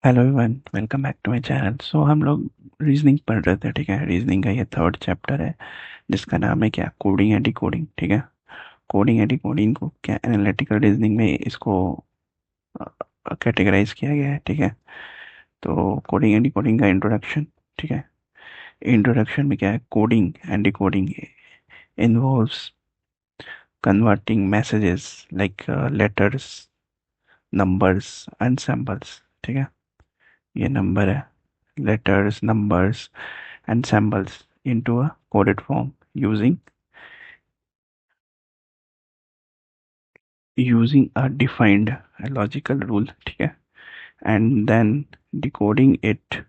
Hello everyone, welcome back to my channel. So हम लोग reasoning पढ़ रहे थे। ठीक है, रीजनिंग का ये थर्ड चैप्टर है जिसका नाम है क्या, कोडिंग या डिकोडिंग। ठीक है, कोडिंग या डिकोडिंग को क्या एनालिटिकल रीजनिंग में इसको कैटेगराइज किया गया है। ठीक है, तो कोडिंग या डिकोडिंग का इंट्रोडक्शन। ठीक है, इंट्रोडक्शन में क्या है, coding and decoding involves converting messages like letters, numbers and symbols. ठीक है, ये नंबर है, letters, numbers, and symbols into a coded form using a defined logical rule. ठीक है, and then decoding it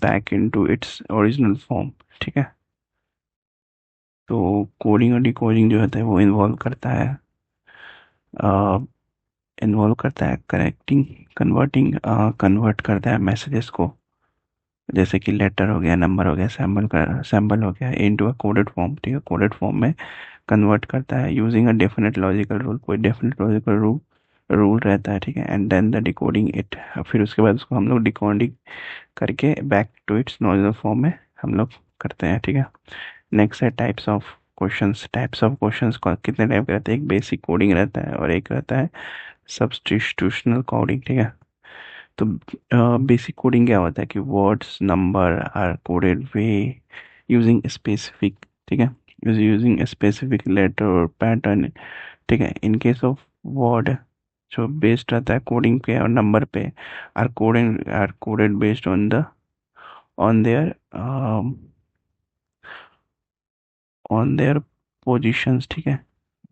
back into its original form. ठीक है, तो coding और डिकोडिंग जो होता है वो इन्वॉल्व करता है करेक्टिंग, कन्वर्ट करता है मैसेजेस को, जैसे कि लेटर हो गया, नंबर हो गया, सैम्बल हो गया, इनटू अ कोडेड फॉर्म। ठीक है, कोडेड फॉर्म में कन्वर्ट करता है using a definite logical rule. कोई डेफिनेट लॉजिकल रूल रहता है। ठीक है, and then the decoding it, फिर उसके बाद उसको हम लोग डिकोडिंग करके back to its normal form में हम लोग करते हैं। ठीक है, नेक्स्ट है types of questions. Types of questions को कितने टाइप के रहते हैं, एक बेसिक कोडिंग रहता है और एक रहता है सब्स्टिट्यूशनल कोडिंग। ठीक है, तो बेसिक कोडिंग क्या होता है कि words number are coded way using specific. ठीक है, यूजिंग स्पेसिफिक लेटर और पैटर्न। ठीक है, इन केस ऑफ वर्ड जो बेस्ड रहता है कोडिंग पे और नंबर पे, are coded based on their on their positions. ठीक है,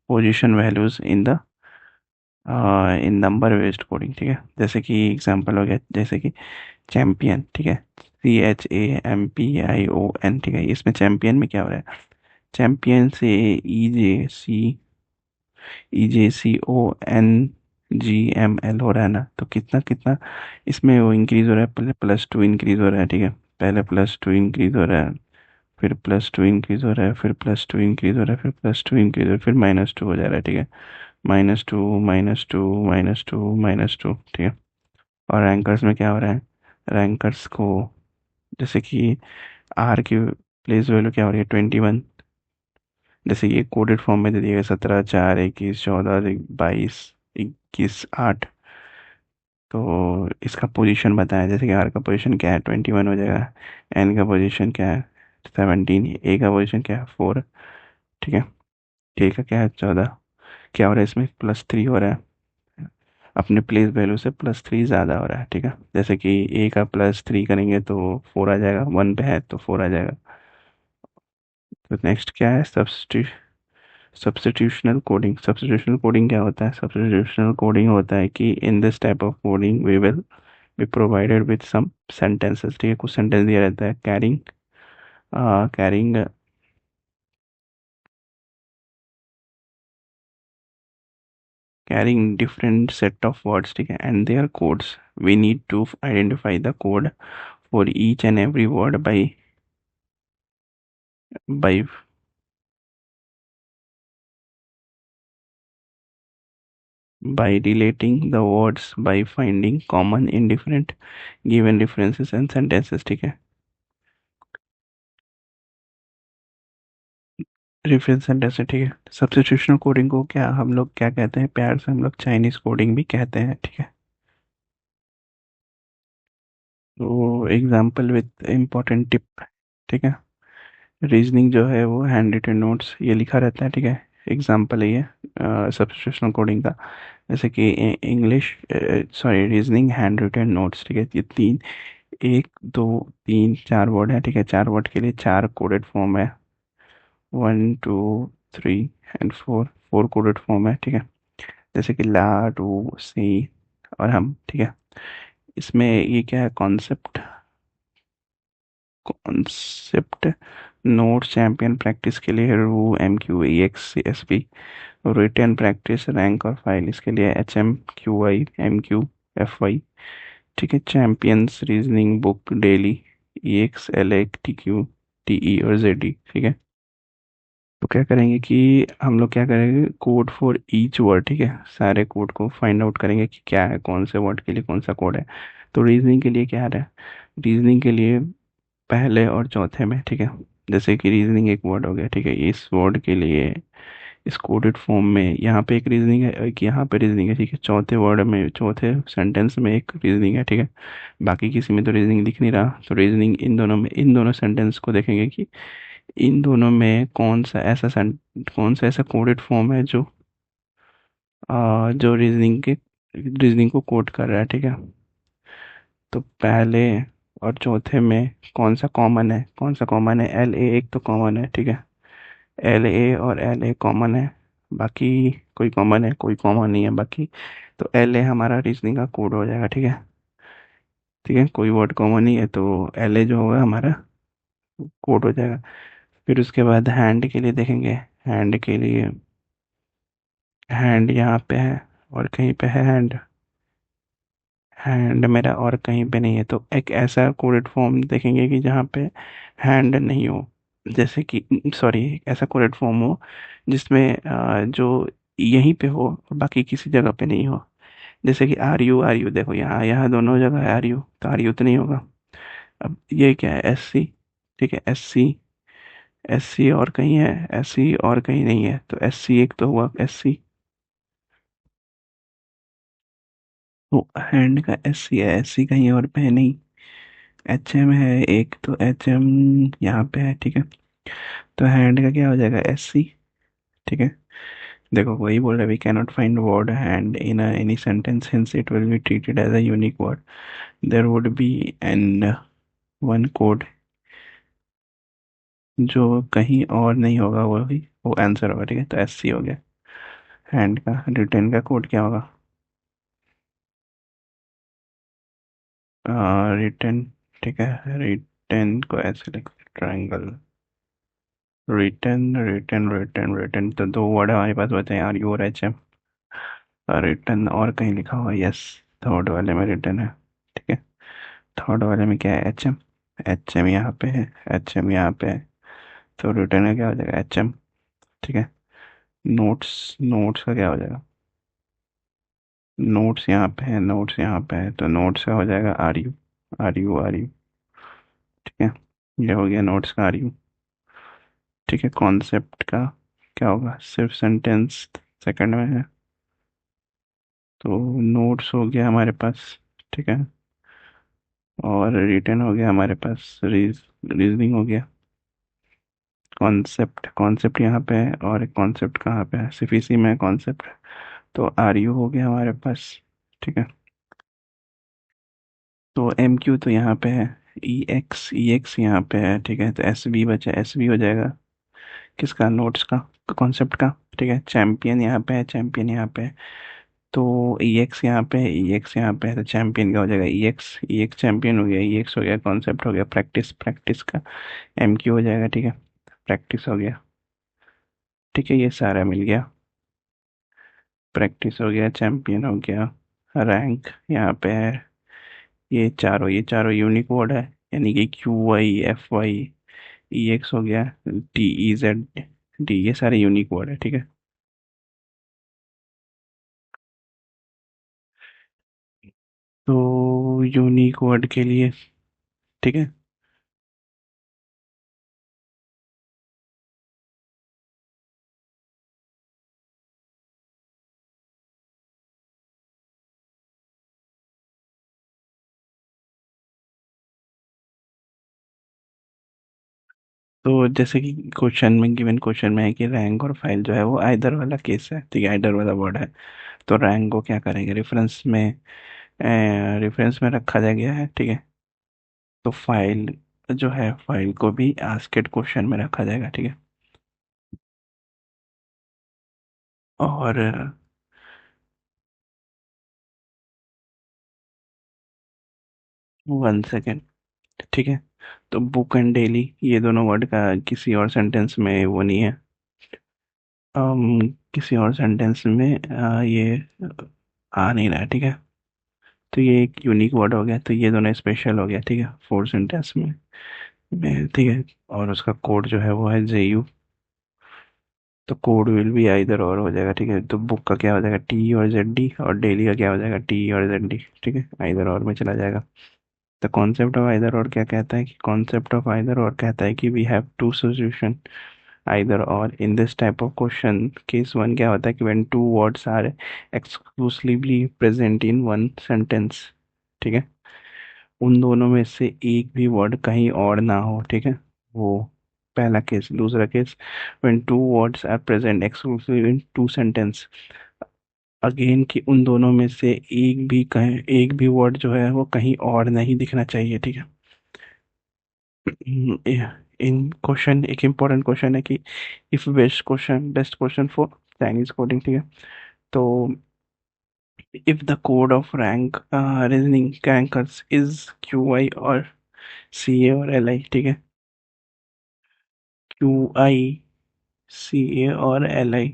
position values in number based coding. ठीक है, जैसे कि एग्जांपल हो गया, जैसे कि चैंपियन। ठीक है, CHAMPION। ठीक है, इसमें चैंपियन में क्या हो रहा है, चैंपियन से EJCONGML हो रहा है ना, तो कितना कितना इसमें वो इंक्रीज हो रहा है, पहले +2 इंक्रीज हो रहा है। ठीक है, पहले +2 इंक्रीज हो रहा है, फिर +2 इंक्रीज हो रहा है, फिर +2 इंक्रीज हो रहा है, फिर +2 इंक्रीज हो रहा है, फिर -2 हो जा रहा है। ठीक है, -2 -2 -2 -2। ठीक है, और रैंकर्स में क्या हो रहा है, रैंकर्स को जैसे कि आर की प्लेस वैल्यू क्या हो रही है, 21। जैसे ये कोडेड फॉर्म में दे दिया गया 17 4 21 14 22 21 8, तो इसका पोजीशन बताया, जैसे कि आर का पोजीशन क्या है, 21 हो जाएगा। एन का पोजीशन क्या है, 17। ए का पोजीशन क्या है, 4। ठीक है, के का क्या है, 14। क्या हो रहा है इसमें, +3 हो रहा है, अपने प्लेस वैल्यू से +3 ज़्यादा हो रहा है। ठीक है, जैसे कि ए का +3 करेंगे तो 4 आ जाएगा, 1 पे है तो 4 आ जाएगा। तो नेक्स्ट क्या है, सब्स्टिट्यूशनल कोडिंग क्या होता है, सब्स्टिट्यूशनल कोडिंग होता है कि in this type of coding we will be provided with some sentences. ठीक है, कुछ सेंटेंस दिया रहता है, carrying carrying different set of words. ठीक है, and their codes, we need to identify the code for each and every word by by relating the words by finding common in different given references and sentences। ठीक है, reference sentence है। ठीक है, सब्स्टिट्यूशनल coding को क्या हम लोग क्या कहते हैं, प्यार से हम लोग चाइनीज कोडिंग भी कहते हैं। ठीक है, तो एग्जांपल विथ इम्पोर्टेंट टिप। ठीक है, रीजनिंग जो है वो हैंड रिटन नोट्स ये लिखा रहता है। ठीक है, एग्जांपल है ये सब्स्टिट्यूशनल कोडिंग का, जैसे कि English, sorry, reasoning hand written notes. ठीक है, ये तीन, 1 2 3 4 वर्ड है। ठीक है, 4 वर्ड के लिए 4 कोडेड फॉर्म है, 1 2 3 एंड 4, 4 कोडेड फॉर्म है। ठीक है, जैसे कि ला, डू, सी और हम। ठीक है, इसमें ये क्या है, कॉन्सेप्ट नोट चैंपियन प्रैक्टिस के लिए रू, MQEXSB, रिटर्न प्रैक्टिस रैंक और फाइल, इसके लिए HMQI MQFY। ठीक है, champions reasoning book daily, EXLATQ TE और ZD। ठीक है, तो क्या करेंगे कि हम लोग क्या करेंगे, कोड फॉर ईच वर्ड। ठीक है, सारे कोड को फाइंड आउट करेंगे कि क्या है, कौन से वर्ड के लिए कौन सा कोड है। तो रीजनिंग के लिए क्या है, रीजनिंग के लिए पहले और चौथे में, ठीक है। जैसे कि रीजनिंग एक वर्ड हो गया, ठीक है, इस वर्ड के लिए इस कोडेड फॉर्म में यहाँ पे एक रीजनिंग है, एक यहाँ पे रीजनिंग है, ठीक है। चौथे वर्ड में, चौथे सेंटेंस में एक रीजनिंग है, ठीक है। बाकी किसी में तो रीजनिंग दिख नहीं रहा, तो रीजनिंग इन दोनों में, इन दोनों सेंटेंस को देखेंगे कि इन दोनों में कौन सा ऐसा कोडेड फॉर्म है जो जो रीजनिंग को कोड कर रहा है, ठीक है। तो पहले और चौथे में कौन सा कॉमन है, एल ए एक तो कॉमन है, ठीक है। एल ए और एल ए कॉमन है, बाकी कोई कॉमन है, कोई कॉमन नहीं है बाकी। तो एल ए हमारा रीजनिंग का कोड हो जाएगा, ठीक है। ठीक है, कोई वर्ड कॉमन नहीं है तो एल ए जो होगा हमारा कोड हो जाएगा। फिर उसके बाद हैंड के लिए देखेंगे। हैंड के लिए, हैंड यहाँ पे है और कहीं पे है हैंड, हैंड मेरा और कहीं पे नहीं है, तो एक ऐसा कोडेड फॉर्म देखेंगे कि जहाँ पे हैंड नहीं हो। जैसे कि सॉरी, ऐसा कोडेड फॉर्म हो जिसमें जो यहीं पे हो और बाकी किसी जगह पे नहीं हो। जैसे कि आर यू देखो, यहाँ यहाँ दोनों जगह है आर यू, तो आर यू तो नहीं होगा। अब ये क्या है, एस सी, ठीक है, एस सी, एस सी और कहीं है, एस सी और कहीं नहीं है, तो एस सी एक तो हुआ, एस सी। तो हैंड का एस सी है, एस सी कहीं और पे है नहीं। एच एम है एक, तो एच एम यहाँ पे है, ठीक है। तो हैंड का क्या हो जाएगा, एस सी, ठीक है। देखो वही बोल रहा है, we cannot find word hand in any sentence, hence it will be treated as a unique word, there would be an one code, जो कहीं और नहीं होगा वो आंसर होगा, ठीक है। तो एस सी हो गया हैंड का। रिटर्न का कोड क्या होगा, रिटर्न, ठीक है। रिटर्न को ऐसे लिखते, ट्रायंगल, रिटर्न तो दो वर्ड हमारे पास बचे हैं, आर यू और एच एम। रिटर्न और कहीं लिखा हुआ, यस, थर्ड वाले में रिटर्न है, ठीक है। थर्ड वाले में क्या है, एच एम, एच एम यहाँ पे है, एच एम यहाँ पे है, तो रिटर्न का क्या हो जाएगा, एच एम, ठीक है। नोट्स, नोट्स का क्या हो जाएगा, नोट्स यहाँ पे है, नोट्स यहाँ पे है, तो नोट्स का हो जाएगा are you, are you, are you, ठीक है। ये हो गया नोट्स का आर यू, ठीक है। कॉन्सेप्ट का क्या होगा, सिर्फ सेंटेंस सेकंड में है, तो नोट्स हो गया हमारे पास, ठीक है। और रिटर्न हो गया हमारे पास, रीजनिंग हो गया। कॉन्सेप्ट, कॉन्सेप्ट यहाँ पे है और एक कॉन्सेप्ट कहाँ पे है, सिर्फ इसी में कॉन्सेप्ट, तो आर यू हो गया हमारे पास, ठीक है। तो एम क्यू तो यहाँ पे है, ई एक्स यहाँ पे है, ठीक है। तो एस बी बचा, एस बी हो जाएगा किसका, नोट्स का, कॉन्सेप्ट का, ठीक है। चैंपियन यहाँ पे है, चैंपियन यहाँ पे है, तो ई एक्स यहाँ पे है, ई एक्स यहाँ पे है, तो चैंपियन का हो जाएगा ई एक्स चैंपियन हो गया, ई एक्स हो गया कॉन्सेप्ट हो गया, प्रैक्टिस, प्रैक्टिस का एम क्यू हो जाएगा, ठीक है। प्रैक्टिस हो गया, ठीक है, ये सारा मिल गया। प्रैक्टिस हो गया, चैंपियन हो गया, रैंक यहाँ पे है। ये चारों यूनिक वर्ड है, यानी कि क्यू वाई एफ वाई ई एक्स हो गया, टी ई जेड डी, ये सारे यूनिक वर्ड है, ठीक है। तो यूनिक वर्ड के लिए, ठीक है। तो जैसे कि क्वेश्चन में, गिवन क्वेश्चन में है कि रैंक और फाइल जो है वो आइदर वाला केस है, ठीक है, आइदर वाला वर्ड है। तो रैंक को क्या करेंगे, रेफरेंस में रखा जा गया है, ठीक है। तो फाइल जो है, फाइल को भी आस्केड क्वेश्चन में रखा जाएगा, ठीक है। और 1 सेकेंड, ठीक है। तो बुक एंड डेली, ये दोनों वर्ड का किसी और सेंटेंस में वो नहीं है, किसी और सेंटेंस में ये आ नहीं रहा है, ठीक है। तो ये एक यूनिक वर्ड हो गया, तो ये दोनों स्पेशल हो गया, ठीक है, फोर सेंटेंस में ठीक है। और उसका कोड जो है वो है जे यू, तो कोड विल भी आइदर और हो जाएगा, ठीक है। तो बुक का क्या हो जाएगा, टी और जेड डी, और डेली का क्या हो जाएगा, टी और जेड डी, ठीक है, आइदर और में चला जाएगा। द कॉन्सेप्ट ऑफ आइदर और क्या कहता है कि कॉन्सेप्ट ऑफ आइदर और कहता है कि we have two solution either or in this type of question. Case one क्या होता है कि when two words are exclusively present in one sentence, ठीक है, उन दोनों में से एक भी वर्ड कहीं और ना हो, ठीक है, वो पहला केस। दूसरा case, when two words are present exclusively in two sentence, again कि उन दोनों में से एक भी वर्ड जो है वो कहीं और नहीं दिखना चाहिए, ठीक है। इन क्वेश्चन एक इम्पोर्टेंट क्वेश्चन है कि if best question for Chinese coding, ठीक है। तो if the code of rank reasoning rankers is Q I और सी ए और एल आई, ठीक है, क्यू आई सी ए और एल आई,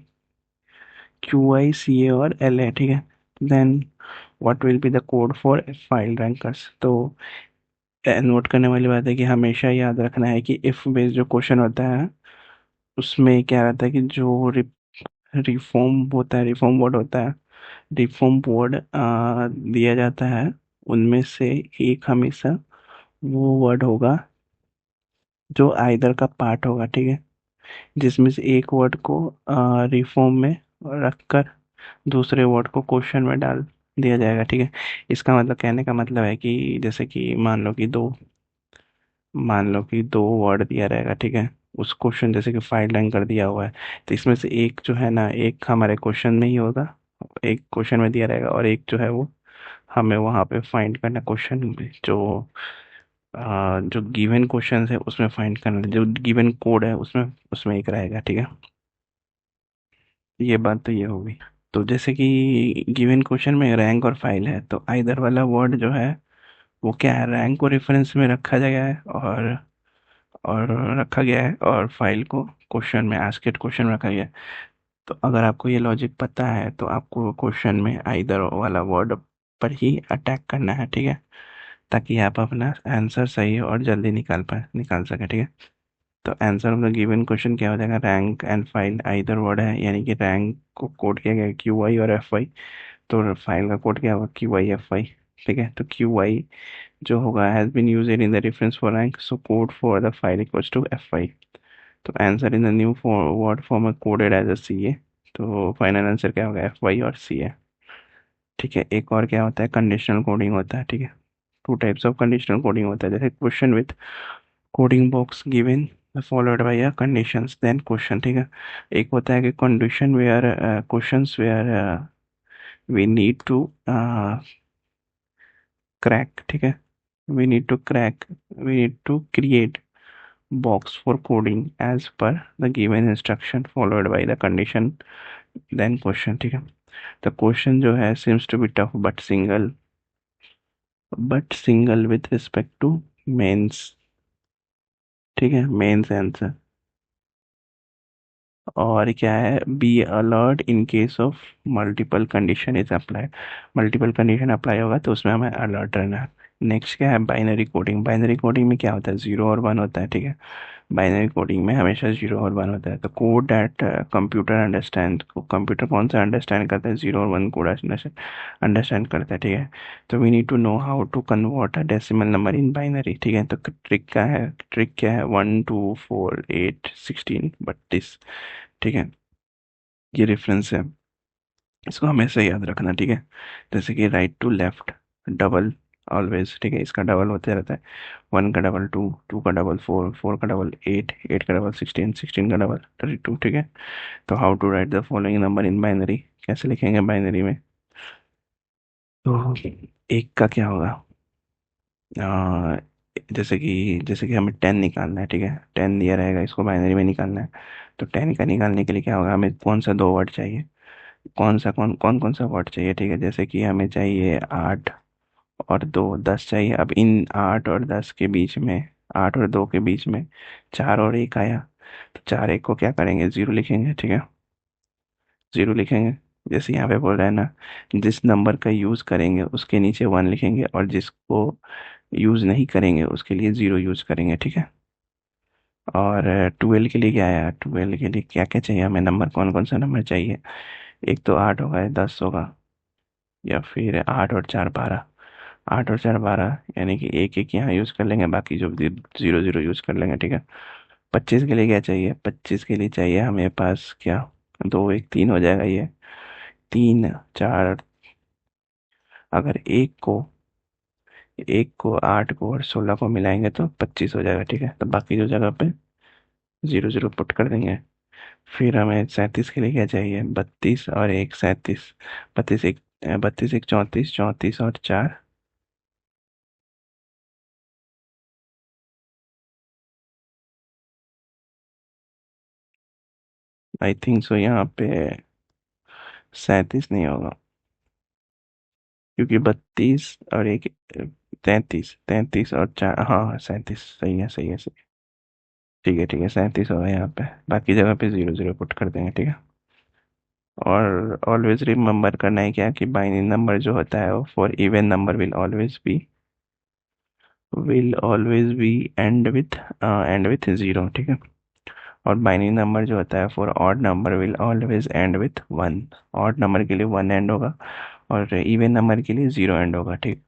क्यू आई सी ए और एल आई, ठीक है, then what will be the code for file rankers. तो नोट करने वाली बात है कि हमेशा याद रखना है कि इफ बेस्ड जो क्वेश्चन होता है उसमें क्या रहता है कि जो रिफॉर्म होता है, रिफॉर्म वर्ड होता है, रिफॉर्म वर्ड दिया जाता है, उनमें से एक हमेशा वो वर्ड होगा जो आइदर का पार्ट होगा, ठीक है, जिसमें से एक वर्ड को रिफॉर्म में रखकर दूसरे वर्ड को क्वेश्चन में डाल दिया जाएगा, ठीक है। इसका मतलब, कहने का मतलब है कि जैसे कि मान लो कि दो वर्ड दिया रहेगा, ठीक है, उस क्वेश्चन जैसे कि फाइल लाइन कर दिया हुआ है, तो इसमें से एक जो है ना, एक हमारे क्वेश्चन में ही होगा, एक क्वेश्चन में दिया रहेगा, और एक जो है वो हमें वहाँ पे फाइंड करना क्वेश्चन में, जो गिवन क्वेश्चन है उसमें फाइंड करना, जो गिवन कोड है उसमें उसमें एक रहेगा, ठीक है। ये बात तो ये होगी। तो जैसे कि गिवन क्वेश्चन में रैंक और फाइल है, तो आइदर वाला वर्ड जो है वो क्या है, रैंक को रेफरेंस में रखा गया है, और रखा गया है, और फाइल को क्वेश्चन में, आस्केड क्वेश्चन में रखा गया है। तो अगर आपको ये लॉजिक पता है तो आपको क्वेश्चन में आइदर वाला वर्ड पर ही अटैक करना है, ठीक है, ताकि आप अपना आंसर सही और जल्दी निकाल सके, ठीक है। तो answer of the given question क्या हो जाएगा, rank and file either word है, यानी कि रैंक को कोड किया गया क्यू आई और एफ आई, तो फाइल का कोड क्या होगा, क्यू आई एफ आई, ठीक है। तो क्यू आई जो होगा has been used in the reference for rank, so code for the file equals to F I. तो answer in the new word form coded as a C A, तो final answer क्या होगा, F Y और सी ए, ठीक है। एक और क्या होता है, कंडीशनल कोडिंग होता है, ठीक है। Two types of conditional coding होता है, जैसे question with coding box given followed by a conditions then question, ठीक है। एक होता है कि condition where questions where we need to crack, ठीक है, we need to crack we need to create box for coding as per the given instruction followed by the condition then question, ठीक है। तो क्वेश्चन जो है seems to be tough but single with respect to mains, ठीक है, mains answer. और क्या है, be alert in case of multiple condition is apply, multiple condition apply होगा तो उसमें हमें अलर्ट रहना है। नेक्स्ट क्या है, बाइनरी कोडिंग। बाइनरी कोडिंग में क्या होता है, जीरो और वन होता है, ठीक है। बाइनरी कोडिंग में हमेशा जीरो और वन होता है। तो code that computer understand, computer कौन सा अंडरस्टैंड करता है, जीरो और वन कोड अंडरस्टैंड करता है, ठीक है। तो we need to know how to convert a decimal number in binary, ठीक है। तो ट्रिक क्या है, 1 2 4 8 16 32, ठीक है। ये रेफरेंस है, इसको हमेशा याद रखना, ठीक है। जैसे कि right to left, double always, ठीक है, इसका डबल होते रहता है। वन का डबल टू, टू का डबल फोर, फोर का डबल एट, एट का डबल सिक्सटीन, सिक्सटीन का डबल 32, ठीक है। तो how to write the following number in binary, कैसे लिखेंगे बाइनरी में, तो एक का क्या होगा, आ, जैसे कि हमें 10 निकालना है, ठीक है, 10 दिया रहेगा, इसको बाइनरी में निकालना है। तो 10 का निकालने के लिए क्या होगा, हमें कौन सा दो वर्ड चाहिए, कौन सा वर्ड चाहिए, ठीक है। जैसे कि हमें चाहिए 8 और 2 10 चाहिए। अब इन 8 और 10 के बीच में, 8 और 2 के बीच में चार और एक आया, तो चार एक को क्या करेंगे, जीरो लिखेंगे, ठीक है, जीरो लिखेंगे। जैसे यहाँ पे बोल रहा है ना, जिस नंबर का यूज करेंगे उसके नीचे वन लिखेंगे, और जिसको यूज नहीं करेंगे उसके लिए जीरो यूज करेंगे, ठीक है। और 12 के लिए क्या है? 12 के लिए क्या क्या चाहिए हमें? नंबर कौन कौन सा नंबर चाहिए? एक तो 8 होगा या 10 होगा, या फिर 8 और 4 12। 8 और 4 12, यानी कि एक एक यहाँ यूज़ कर लेंगे, बाकी जो 0 0 यूज़ कर लेंगे, ठीक है। 25 के लिए क्या चाहिए? 25 के लिए चाहिए हमें पास क्या? 2 1 3 हो जाएगा ये। 3 4, अगर एक को 8 को और 16 को मिलाएंगे तो 25 हो जाएगा, ठीक है। तो बाकी जो जगह पे 0 0 पुट कर देंगे। फिर हमें 37 के लिए क्या चाहिए? 32 और 1 37। 32 1 34, 34 और 4। आई थिंक सो यहाँ पे 37 नहीं होगा, क्योंकि 32 और 1 33, 33 और 4, हाँ 37, सही है सही है सही है। ठीक है ठीक है, 37 होगा यहाँ पे, बाकी जगह पे 0 0 पुट कर देंगे, ठीक है। और ऑलवेज रिमेम्बर करना है क्या कि बाइनरी नंबर जो होता है वो for even number will always be and with 0, ठीक है। और बाइनरी नंबर जो होता है for odd number will always and with 1। Odd number के लिए 1 एंड होगा, और इवन नंबर के लिए 0 एंड होगा, ठीक।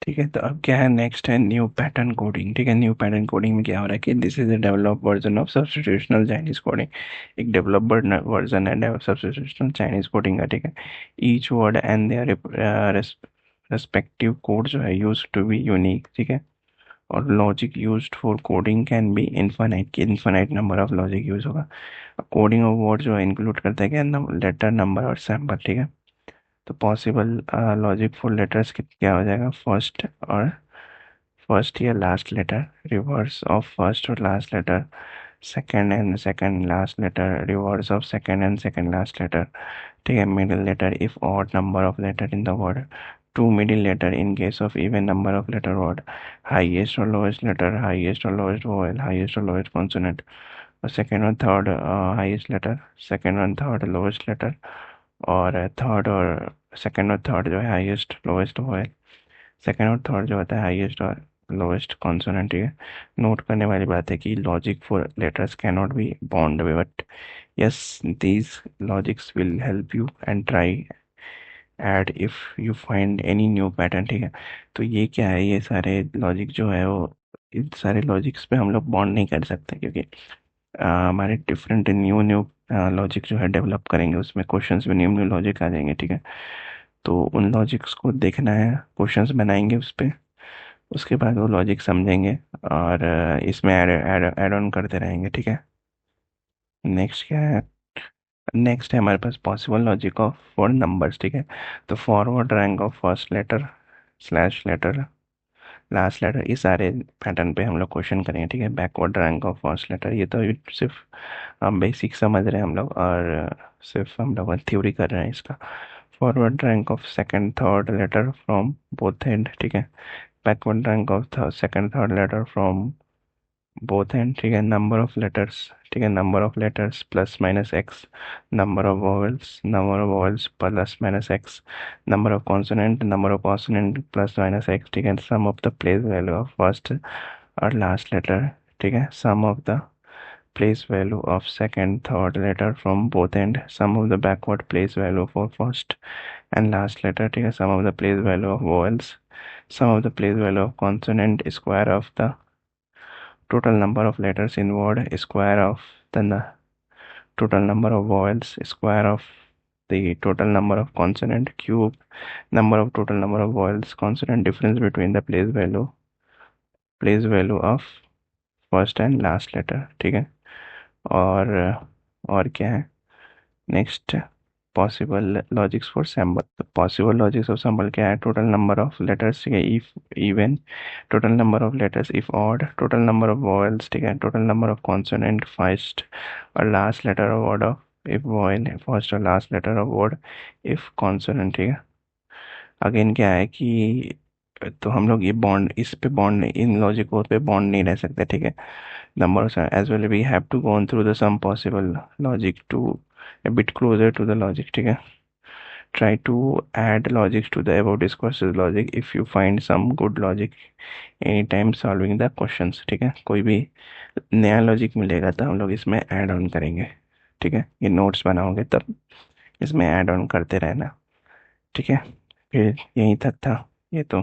ठीक है, तो अब क्या है, नेक्स्ट है न्यू पैटर्न कोडिंग। ठीक है, न्यू पैटर्न कोडिंग में क्या हो रहा है कि this is a develop version of substitutional Chinese coding. एक डेवलप्ड वर्जन है सब्स्टिट्यूशनल चाइनीज कोडिंग का, ठीक है। Each word and their respective code जो है यूज टू बी यूनिक, ठीक है। और logic used for coding can be infinite, infinite number of logic use होगा। कोडिंग ऑफ वर्ड जो है इंक्लूड करता है क्या? लेटर, नंबर और सैम्पल, ठीक है। तो पॉसिबल लॉजिक फॉर लेटर्स क्या हो जाएगा? फर्स्ट या last letter, reverse of first और last letter, second last letter, reverse of second and second last letter, ठीक है। Middle letter if odd number of letter in the word, to middle letter in case of even number of letter word, highest और lowest letter, highest और lowest vowel, highest और lowest consonant, और second और third highest letter, second और third lowest letter, और third और second और third जो है हाईएस्ट लोएस्ट वोवेल, सेकंड और थर्ड जो होता है हाईएस्ट और लोएस्ट कॉन्सोनेंट, ठीक है। नोट करने वाली बात है कि logic for letters can not be bond, but yes, these logics will help you and try add if you find any new pattern, ठीक है। तो ये क्या है, ये सारे लॉजिक जो है वो, इन सारे लॉजिक्स पे हम लोग बॉन्ड नहीं कर सकते, क्योंकि हमारे डिफरेंट न्यू न्यू लॉजिक जो है डेवलप करेंगे, उसमें क्वेश्चंस में न्यू न्यू लॉजिक आ जाएंगे, ठीक है। तो उन लॉजिक्स को देखना है, क्वेश्चंस बनाएंगे उस पे, उसके बाद वो लॉजिक समझेंगे, और इसमें ऐड ऐड ऐड ऑन करते रहेंगे, ठीक है। नेक्स्ट क्या है? नेक्स्ट है हमारे पास possible logic of for numbers, ठीक है। तो forward rank of first letter, slash letter, last letter, ये सारे पैटर्न पे हम लोग क्वेश्चन करेंगे, ठीक है। Backward rank of first letter, ये तो सिर्फ हम बेसिक समझ रहे हैं हम लोग, और सिर्फ हम लोग थ्योरी कर रहे हैं इसका। Forward rank of second third letter from both end, ठीक है। Backward rank of second third letter from both end, ठीक है। नंबर ऑफ लेटर्स, ठीक है, number of letters plus minus X, number of vowels plus minus X, number of consonant plus minus X, ठीक है। Sum of the place value of first और last letter, ठीक है। Sum of the place value of second third letter from both end, sum of the backward place value for first and last letter, ठीक है। Sum of the place value of vowels, sum of the place value of consonant, square of the total number of letters in word, square of the total number of vowels, square of the total number of consonant, cube number of total number of vowels, consonant, difference between the place value of first and last letter, ठीक है। और और क्या है next? Possible logics for symbol. तो possible logics of symbol क्या है? Total number of letters, ठीक है, if even, total number of letters if odd, total number of vowels, ठीक है, total number of consonant first और last letter of word of, if vowel first और last letter of word if consonant, ठीक है। Again क्या है कि तो हम लोग ये बॉन्ड, इस पे बॉन्ड, इन लॉजिक पे बॉन्ड नहीं रह सकते, ठीक है। numbers as well we have to go on through the some possible logic to a bit closer to the logic, ठीक है। Try to add logics to the above discourses logic if you find some good logic anytime solving the questions। ठीक है, कोई भी नया logic मिलेगा तो हम लोग इसमें ऐड ऑन करेंगे। ठीक है, ये नोट्स बनाओगे तब इसमें ऐड ऑन करते रहना। ठीक है, फिर यहीं तक था ये तो।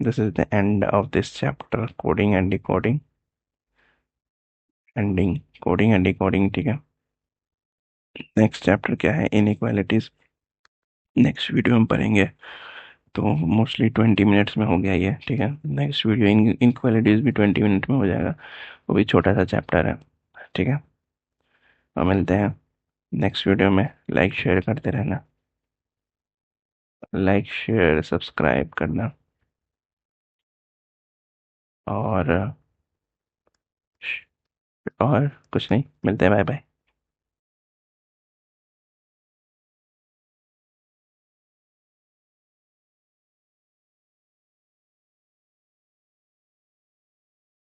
This is the end of this chapter, coding and decoding. Ending coding and decoding. ठीक है, नेक्स्ट चैप्टर क्या है, इनइक्वालिटीज, नेक्स्ट वीडियो में पढ़ेंगे। तो मोस्टली 20 मिनट्स में हो गया ये। ठीक है, नेक्स्ट वीडियो इनक्वालिटीज भी 20 मिनट में हो जाएगा, वो भी छोटा सा चैप्टर है। ठीक है, और मिलते हैं नेक्स्ट वीडियो में। लाइक शेयर करते रहना, लाइक शेयर सब्सक्राइब करना। और और कुछ नहीं, मिलते हैं, बाय बाय।